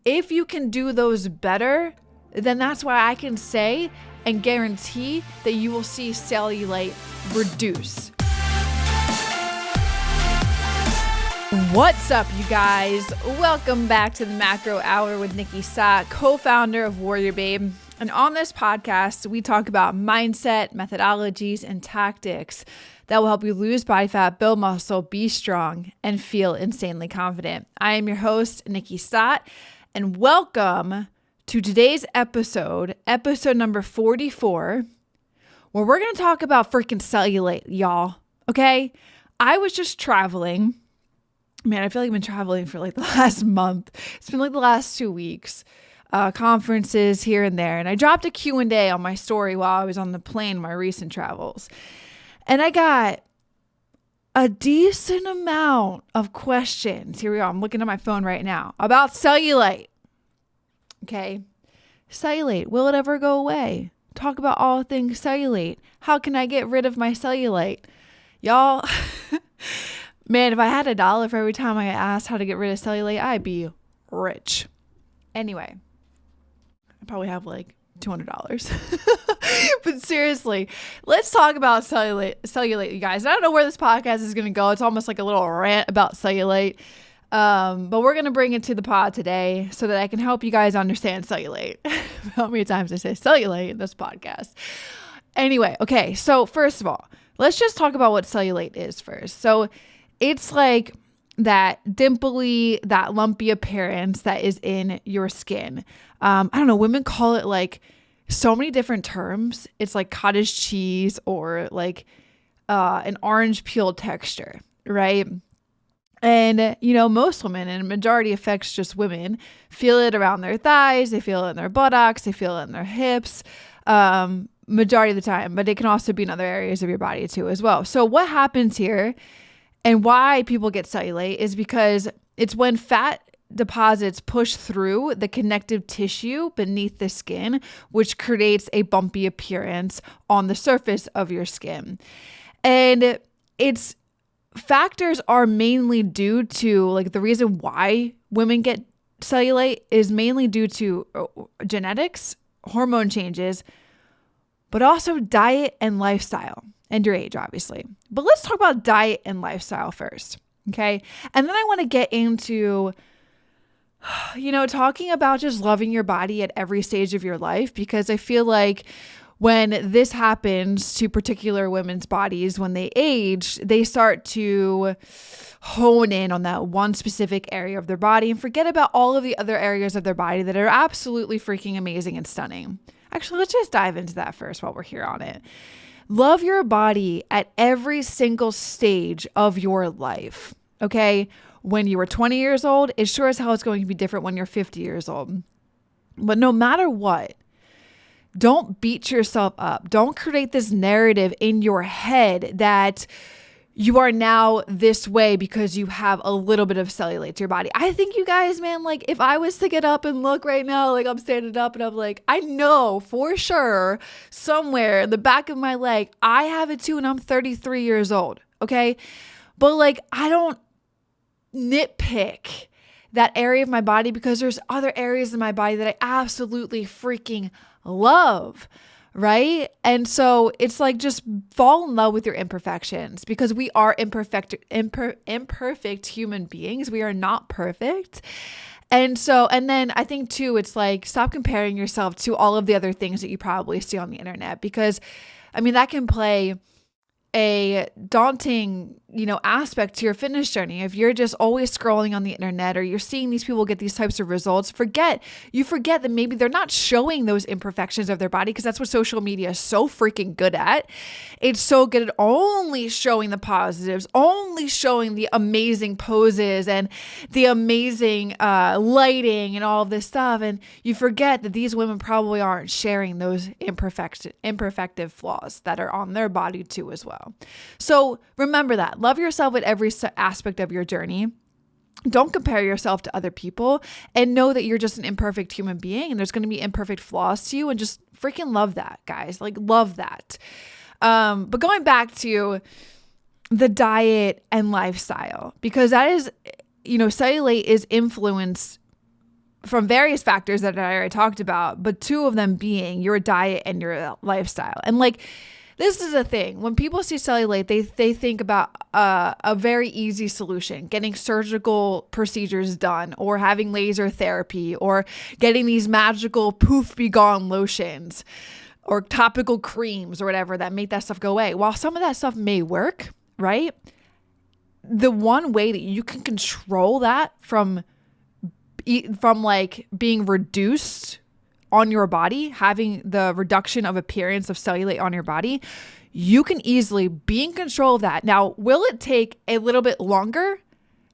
If you can do those better, then that's why I can say and guarantee that you will see cellulite reduce. What's up, you guys? Welcome back to the Macro Hour with Nikki Stott, co-founder of WarriorBabe. And on this podcast, we talk about mindset, methodologies, and tactics that will help you lose body fat, build muscle, be strong, and feel insanely confident. I am your host, Nikki Stott, and welcome to today's episode number 44, where we're going to talk about freaking cellulite, y'all. Okay? I was just traveling. Man, I feel like I've been traveling for like the last month. It's been like the last 2 weeks. Conferences here and there. And I dropped a Q&A on my story while I was on the plane, my recent travels. And I got a decent amount of questions. Here we go. I'm looking at my phone right now about cellulite. Okay. Cellulite. Will it ever go away? Talk about all things cellulite. How can I get rid of my cellulite? Y'all, man, if I had $1 for every time I asked how to get rid of cellulite, I'd be rich. Anyway, I probably have like $200. But seriously, let's talk about cellulite, you guys. I don't know where this podcast is going to go. It's almost like a little rant about cellulite. But we're going to bring it to the pod today so that I can help you guys understand cellulite. How many times I say cellulite in this podcast? Anyway, okay. So first of all, let's just talk about what cellulite is first. So it's like that dimply, that lumpy appearance that is in your skin. I don't know, women call it like so many different terms. It's like cottage cheese or like an orange peel texture, right? And, you know, most women, and majority affects just women, feel it around their thighs, they feel it in their buttocks, they feel it in their hips, majority of the time, but it can also be in other areas of your body too as well. So what happens here and why people get cellulite is because it's when fat deposits push through the connective tissue beneath the skin, which creates a bumpy appearance on the surface of your skin. And its factors are mainly due to, like, the reason why women get cellulite is mainly due to genetics, hormone changes, but also diet and lifestyle. And your age, obviously. But let's talk about diet and lifestyle first, okay? And then I want to get into, you know, talking about just loving your body at every stage of your life, because I feel like when this happens to particular women's bodies, when they age, they start to hone in on that one specific area of their body and forget about all of the other areas of their body that are absolutely freaking amazing and stunning. Actually, let's just dive into that first while we're here on it. Love your body at every single stage of your life, okay? When you were 20 years old, it sure as hell is going to be different when you're 50 years old. But no matter what, don't beat yourself up. Don't create this narrative in your head that you are now this way because you have a little bit of cellulite to your body. I think you guys, man, like if I was to get up and look right now, like I'm standing up and I'm like, I know for sure somewhere in the back of my leg, I have it too, and I'm 33 years old. Okay. But like, I don't nitpick that area of my body because there's other areas of my body that I absolutely freaking love. Right? And so it's like, just fall in love with your imperfections, because we are imperfect human beings. We are not perfect. And then I think too, it's like, stop comparing yourself to all of the other things that you probably see on the internet, because I mean, that can play a daunting, you know, aspect to your fitness journey. If you're just always scrolling on the internet, or you're seeing these people get these types of results, you forget that maybe they're not showing those imperfections of their body, because that's what social media is so freaking good at. It's so good at only showing the positives, only showing the amazing poses and the amazing lighting and all of this stuff. And you forget that these women probably aren't sharing those imperfective flaws that are on their body too as well. So remember that. Love yourself at every aspect of your journey. Don't compare yourself to other people, and know that you're just an imperfect human being, and there's going to be imperfect flaws to you, and just freaking love that, guys. Like, love that. But going back to the diet and lifestyle, because that is, you know, cellulite is influenced from various factors that I already talked about, but two of them being your diet and your lifestyle. And like, this is a thing. When people see cellulite, they think about a very easy solution, getting surgical procedures done or having laser therapy or getting these magical poof be gone lotions or topical creams or whatever that make that stuff go away. While some of that stuff may work, right? The one way that you can control that from like being reduced on your body, having the reduction of appearance of cellulite on your body, you can easily be in control of that. Now, will it take a little bit longer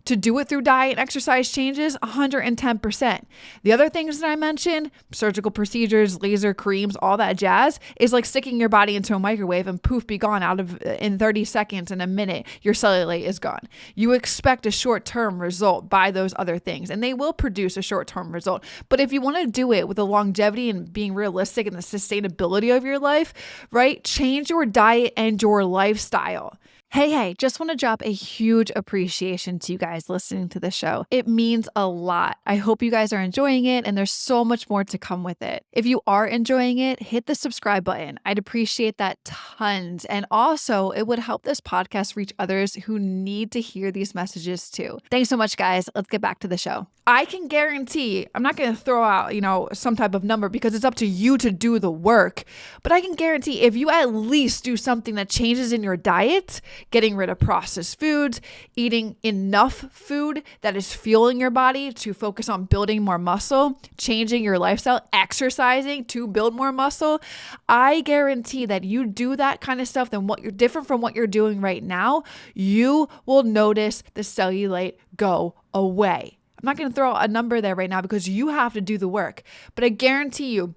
to do it through diet and exercise changes? 110%. The other things that I mentioned, surgical procedures, laser creams, all that jazz, is like sticking your body into a microwave and poof, be gone in 30 seconds, in a minute, your cellulite is gone. You expect a short-term result by those other things, and they will produce a short-term result. But if you want to do it with the longevity and being realistic and the sustainability of your life, right, change your diet and your lifestyle. Hey, just want to drop a huge appreciation to you guys listening to the show. It means a lot. I hope you guys are enjoying it, and there's so much more to come with it. If you are enjoying it, hit the subscribe button. I'd appreciate that tons. And also, it would help this podcast reach others who need to hear these messages too. Thanks so much, guys. Let's get back to the show. I can guarantee, I'm not going to throw out, some type of number because it's up to you to do the work, but I can guarantee if you at least do something that changes in your diet, getting rid of processed foods, eating enough food that is fueling your body to focus on building more muscle, changing your lifestyle, exercising to build more muscle, I guarantee that you do that kind of stuff, then what you're different from what you're doing right now, you will notice the cellulite go away. I'm not going to throw a number there right now because you have to do the work, but I guarantee you,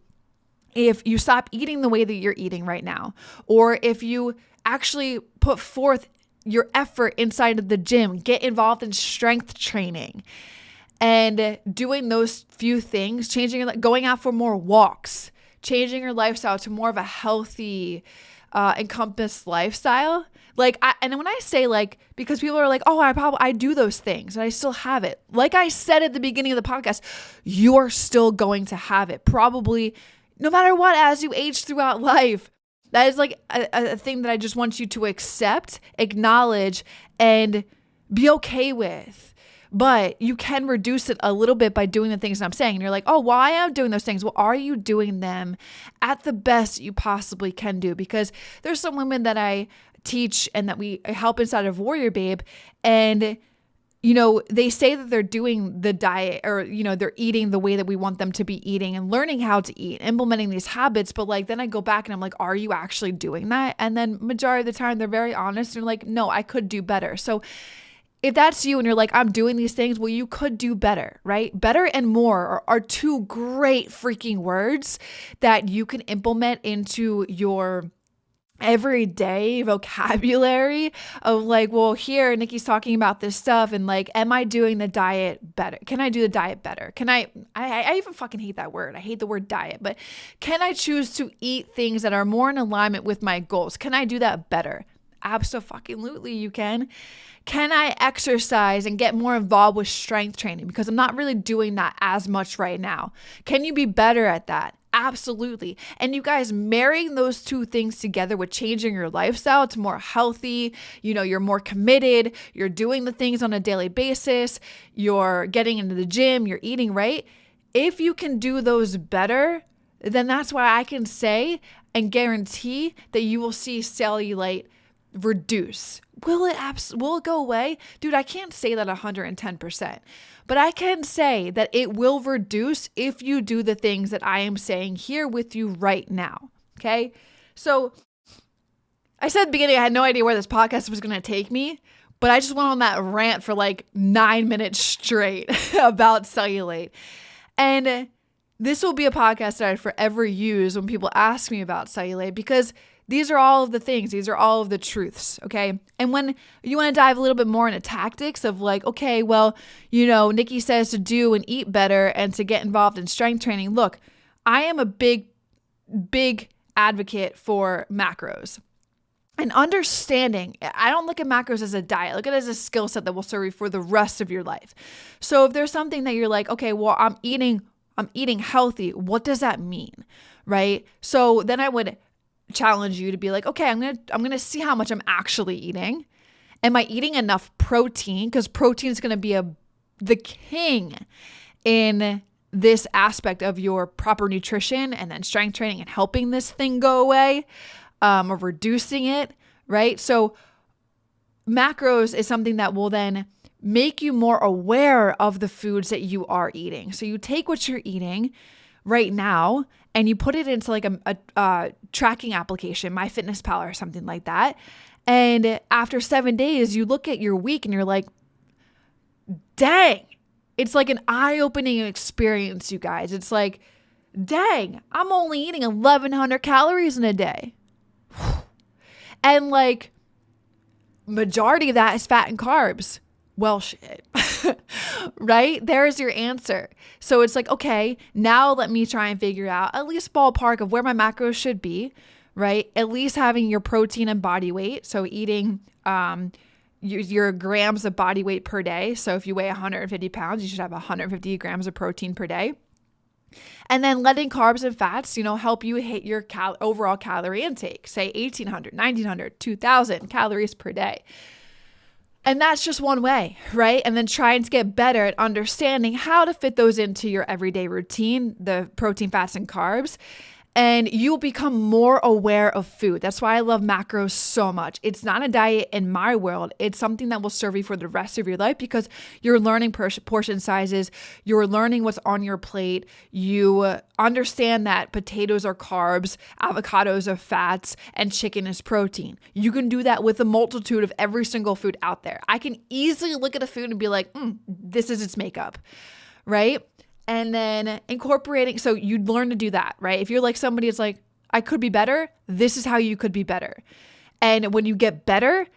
if you stop eating the way that you're eating right now, or if you actually put forth your effort inside of the gym, get involved in strength training and doing those few things, going out for more walks, changing your lifestyle to more of a healthy, encompassed lifestyle. And when I say because people are like, oh, I do those things and I still have it. Like I said at the beginning of the podcast, you're still going to have it probably no matter what as you age throughout life. That is like a thing that I just want you to accept, acknowledge, and be okay with. But you can reduce it a little bit by doing the things that I'm saying. And you're like, oh, well, I am doing those things. Well, are you doing them at the best you possibly can do? Because there's some women that I teach and that we help inside of WarriorBabe, and they say that they're doing the diet or, they're eating the way that we want them to be eating and learning how to eat, implementing these habits. But then I go back and I'm like, are you actually doing that? And then majority of the time they're very honest and like, no, I could do better. So if that's you and you're like, I'm doing these things, well, you could do better, right? Better and more are two great freaking words that you can implement into your everyday vocabulary of here Nikki's talking about this stuff and am I doing the diet better? Can I do the diet better? Can I even fucking hate that word. I hate the word diet, but can I choose to eat things that are more in alignment with my goals? Can I do that better? Absolutely you can. Can I exercise and get more involved with strength training? Because I'm not really doing that as much right now. Can you be better at that? Absolutely. And you guys marrying those two things together with changing your lifestyle to more healthy, you're more committed, you're doing the things on a daily basis, you're getting into the gym, you're eating right. If you can do those better, then that's why I can say and guarantee that you will see cellulite reduce. Will it go away? Dude, I can't say that 110%, but I can say that it will reduce if you do the things that I am saying here with you right now. Okay. So I said at the beginning, I had no idea where this podcast was going to take me, but I just went on that rant for 9 minutes straight about cellulite. And this will be a podcast that I forever use when people ask me about cellulite, because these are all of the things. These are all of the truths, okay? And when you want to dive a little bit more into tactics of okay, well, Nikki says to do and eat better and to get involved in strength training. Look, I am a big advocate for macros. And understanding, I don't look at macros as a diet. Look at it as a skill set that will serve you for the rest of your life. So if there's something that you're like, okay, well, I'm eating healthy. What does that mean? Right? So then I would challenge you to be like, okay, I'm going to see how much I'm actually eating. Am I eating enough protein? Because protein is going to be the king in this aspect of your proper nutrition and then strength training and helping this thing go away. Or reducing it, right? So macros is something that will then make you more aware of the foods that you are eating. So you take what you're eating right now and you put it into like a tracking application, MyFitnessPal or something like that. And after 7 days, you look at your week and you're like, dang, it's like an eye-opening experience, you guys. It's like, dang, I'm only eating 1,100 calories in a day. And like majority of that is fat and carbs. Well, shit, right? There's your answer. So it's like, okay, now let me try and figure out at least ballpark of where my macros should be, right? At least having your protein and body weight. So eating your grams of body weight per day. So if you weigh 150 pounds, you should have 150 grams of protein per day. And then letting carbs and fats, help you hit your overall calorie intake, say 1,800, 1,900, 2,000 calories per day. And that's just one way, right? And then trying to get better at understanding how to fit those into your everyday routine, the protein, fats, and carbs. And you'll become more aware of food. That's why I love macros so much. It's not a diet in my world. It's something that will serve you for the rest of your life because you're learning portion sizes. You're learning what's on your plate. You understand that potatoes are carbs, avocados are fats, and chicken is protein. You can do that with a multitude of every single food out there. I can easily look at a food and be like, this is its makeup, right? And then incorporating, so you'd learn to do that, right? If you're like somebody that's like, I could be better, this is how you could be better. And when you get better,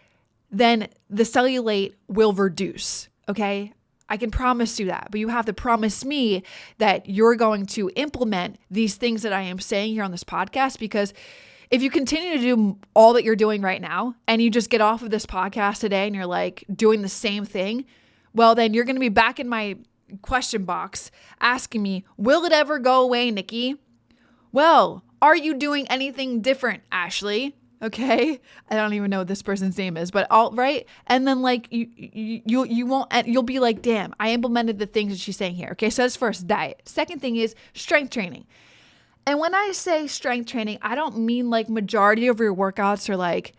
then the cellulite will reduce, okay? I can promise you that, but you have to promise me that you're going to implement these things that I am saying here on this podcast, because if you continue to do all that you're doing right now and you just get off of this podcast today and you're like doing the same thing, well, then you're going to be back in my question box asking me, will it ever go away, Nikki? Well, are you doing anything different, Ashley? Okay. I don't even know what this person's name is, but all right. And then like you won't, you'll be like, damn, I implemented the things that she's saying here. Okay. So that's first, diet. Second thing is strength training. And when I say strength training, I don't mean like majority of your workouts are like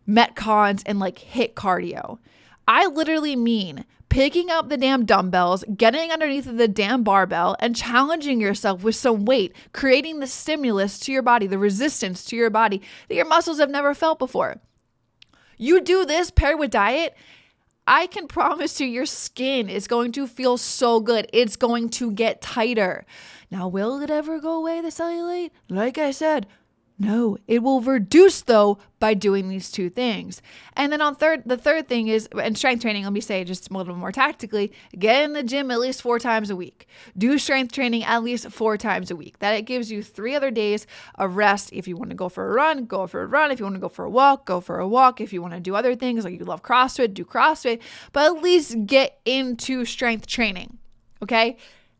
Metcons and like HIIT cardio. I literally mean picking up the damn dumbbells, getting underneath the damn barbell and challenging yourself with some weight, creating the stimulus to your body, the resistance to your body that your muscles have never felt before. You do this paired with diet, I can promise you your skin is going to feel so good. It's going to get tighter. Now, will it ever go away, the cellulite? Like I said, no, it will reduce though by doing these two things. And then the third thing is, and strength training, let me say just a little more tactically, get in the gym at least 4 times a week. Do strength training at least 4 times a week. That it gives you 3 other days of rest. If you want to go for a run, go for a run. If you want to go for a walk, go for a walk. If you want to do other things like you love CrossFit, do CrossFit, but at least get into strength training. Okay.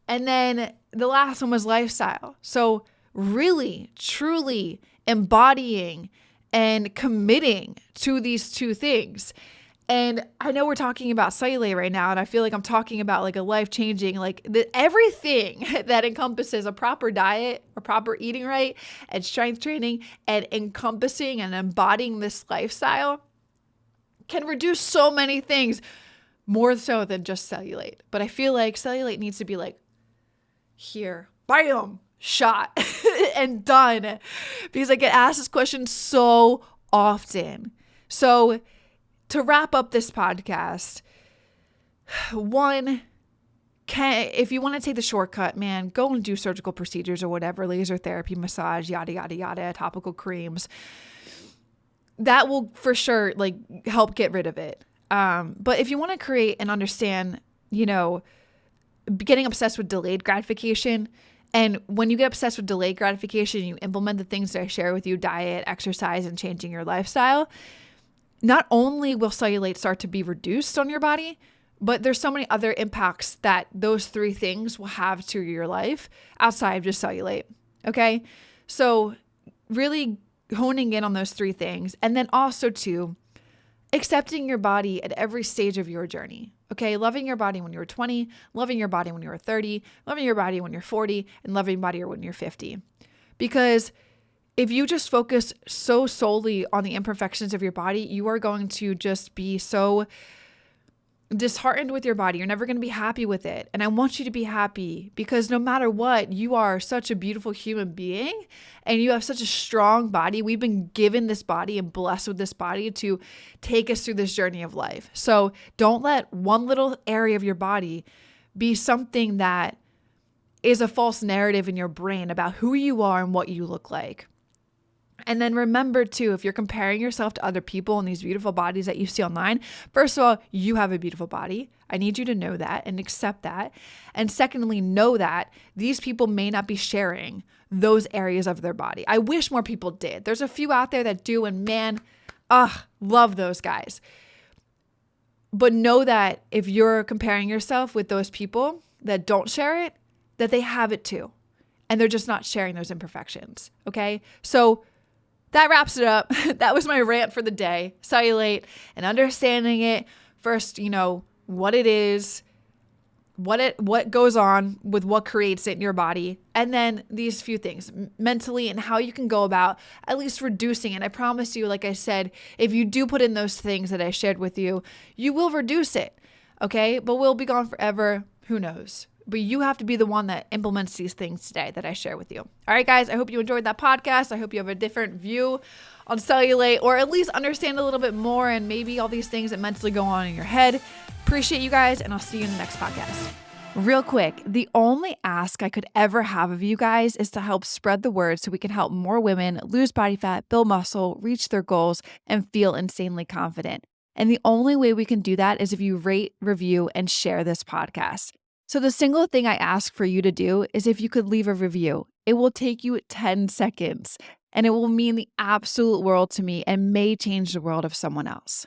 And then the last one was lifestyle. So really, truly embodying and committing to these 2 things. And I know we're talking about cellulite right now, and I feel like I'm talking about like a life-changing, like everything that encompasses a proper diet, a proper eating right, and strength training, and encompassing and embodying this lifestyle can reduce so many things, more so than just cellulite. But I feel like cellulite needs to be like, here, bam, shot and done, because I get asked this question so often. So to wrap up this podcast, one, if you want to take the shortcut, man, go and do surgical procedures or whatever, laser therapy, massage, yada, yada, yada, topical creams. That will for sure like help get rid of it. But if you want to create and understand, getting obsessed with delayed gratification And when you get obsessed with delayed gratification, you implement the things that I share with you, diet, exercise, and changing your lifestyle, not only will cellulite start to be reduced on your body, but there's so many other impacts that those 3 things will have to your life outside of just cellulite. Okay. So really honing in on those 3 things. And then also too, accepting your body at every stage of your journey. Okay. Loving your body when you were 20, loving your body when you were 30, loving your body when you're 40, and loving your body when you're 50. Because if you just focus so solely on the imperfections of your body, you are going to just be so disheartened with your body. You're never going to be happy with it. And I want you to be happy, because no matter what, you are such a beautiful human being and you have such a strong body. We've been given this body and blessed with this body to take us through this journey of life. So don't let one little area of your body be something that is a false narrative in your brain about who you are and what you look like. And then remember too, if you're comparing yourself to other people and these beautiful bodies that you see online, first of all, you have a beautiful body. I need you to know that and accept that. And secondly, know that these people may not be sharing those areas of their body. I wish more people did. There's a few out there that do, and man, love those guys. But know that if you're comparing yourself with those people that don't share it, that they have it too. And they're just not sharing those imperfections. Okay. So that wraps it up. That was my rant for the day. Cellulite and understanding it. First, what it is, what goes on with what creates it in your body. And then these few things mentally and how you can go about at least reducing it. I promise you, like I said, if you do put in those things that I shared with you, you will reduce it. Okay. But will it be gone forever? Who knows? But you have to be the one that implements these things today that I share with you. All right, guys, I hope you enjoyed that podcast. I hope you have a different view on cellulite, or at least understand a little bit more and maybe all these things that mentally go on in your head. Appreciate you guys, and I'll see you in the next podcast. Real quick, the only ask I could ever have of you guys is to help spread the word so we can help more women lose body fat, build muscle, reach their goals, and feel insanely confident. And the only way we can do that is if you rate, review, and share this podcast. So the single thing I ask for you to do is if you could leave a review. It will take you 10 seconds and it will mean the absolute world to me and may change the world of someone else.